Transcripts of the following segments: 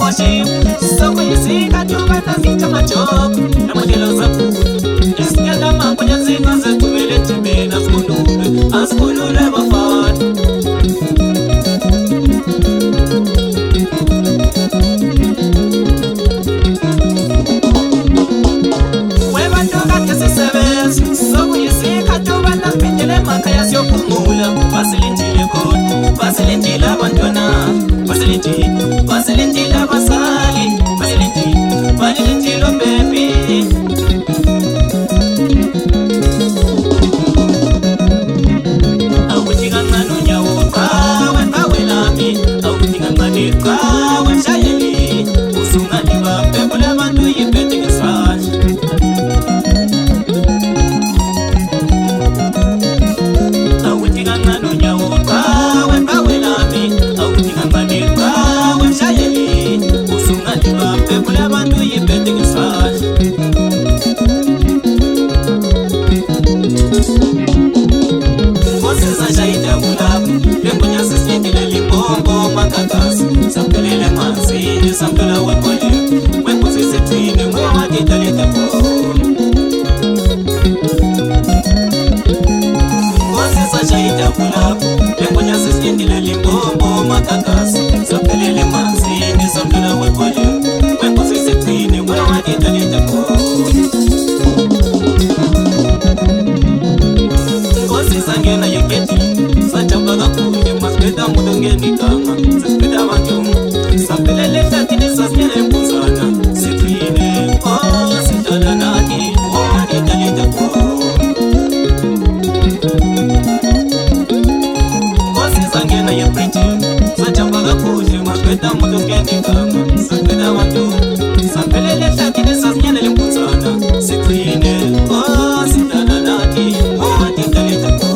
Moshi, soko yisika tuba na sita macho na modelo zapu. Isinyala makonya zinga zetu vile tibe na skulule bafat. Weba toka kesi sebes, soko yisika tuba na spitele makaya sio kumula. Basilintile kote, basilintila bantwana, basilintila basali, basilintilo baby. Awutinga ngano nyawo kawe lami, awutinga ngani kawe shayeli, usunga diba pepula bantu yipete kesaj. Awutinga ngano nyawo kawe lami, awutinga ngani kawe shayeli, usunga diba pepula bantu yipete kesaj. Sampelele manzi, sampela wekole, wekuzi setine, mwa ditalite po. Ngozi sachaita kulapu, lengonya sisindile limbombo makakasi. Sampelele manzi, sampela wekole, wekuzi setine, mwa ditalite po. Ngozi sangena yeketi, sachampaga kunye, maspeta mudongeni kama. Sampelele tatine sasnyele mpuzana, sitwine, sitala nani, ditalite po. Ngozi sangena ye pretty, sachampaga kunye, maspeta mudongeni kama. Sampeta watu, sampelele tatine sasnyele mpuzana, sitwine, sitala nani, ditalite po.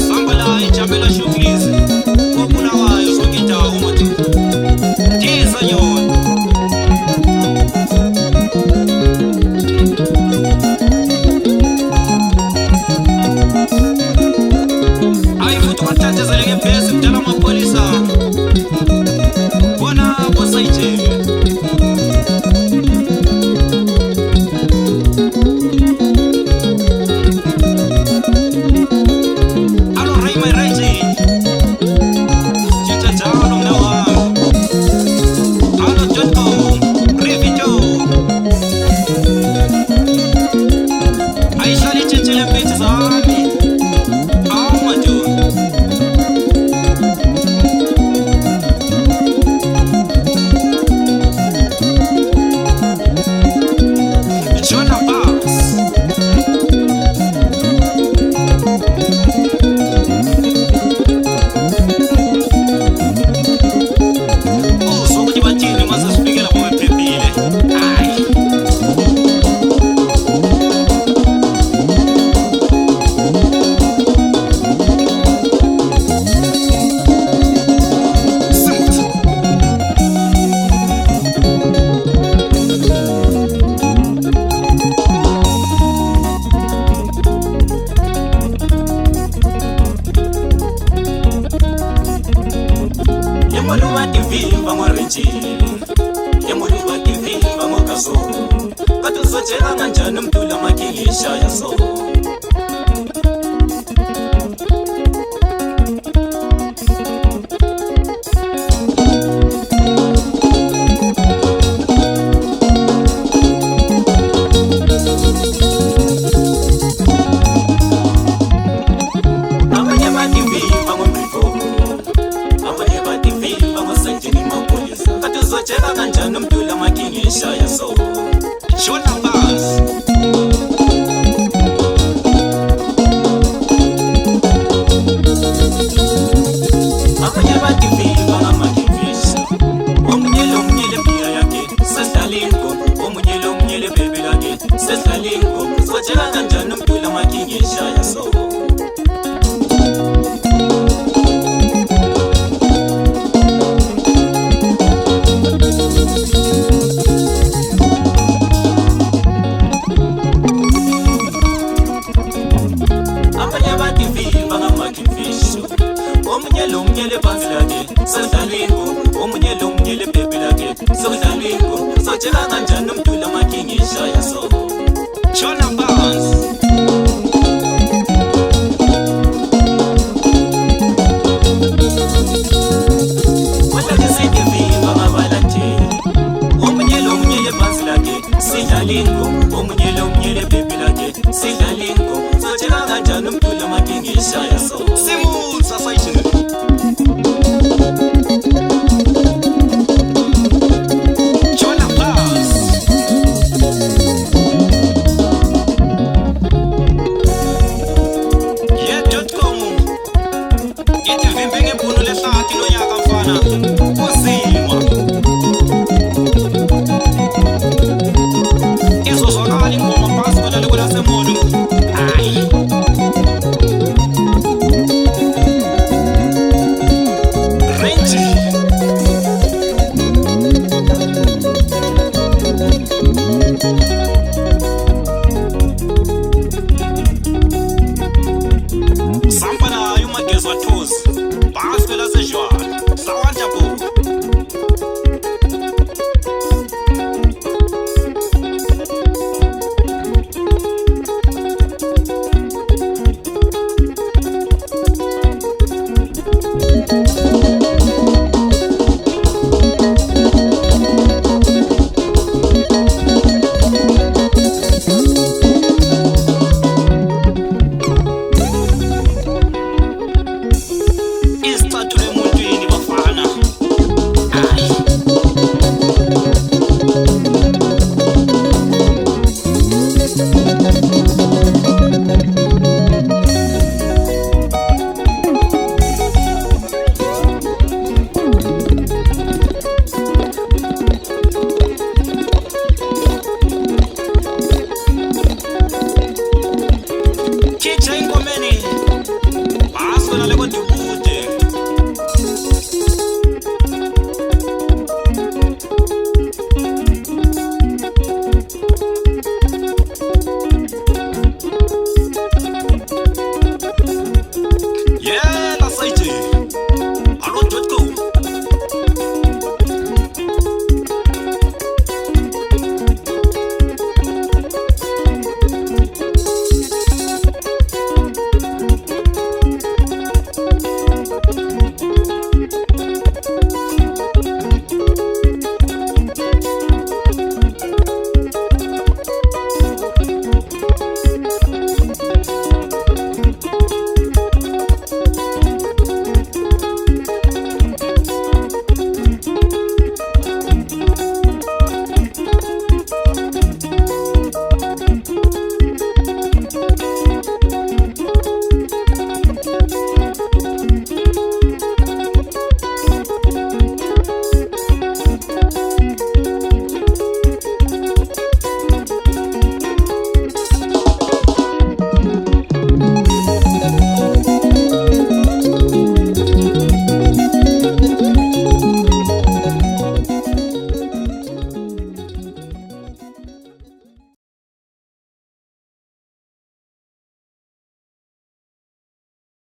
Sambala ichamela shughlizi kwa kuna wayo Yemoluwa TV bamorejile, Yemoluwa TV bamokaso, katuzojela kanjani mdula makingisha yaso. Katuzojela kanjani mdula makingisha yaso. Shona bas. Sojela kanjani mdula makingisha yaso. Omunyele banzi lake, sodlalingo, omunyele baby lake, sodlalingo, sojela kanjani mdula makingisha yaso. Shona Bounce.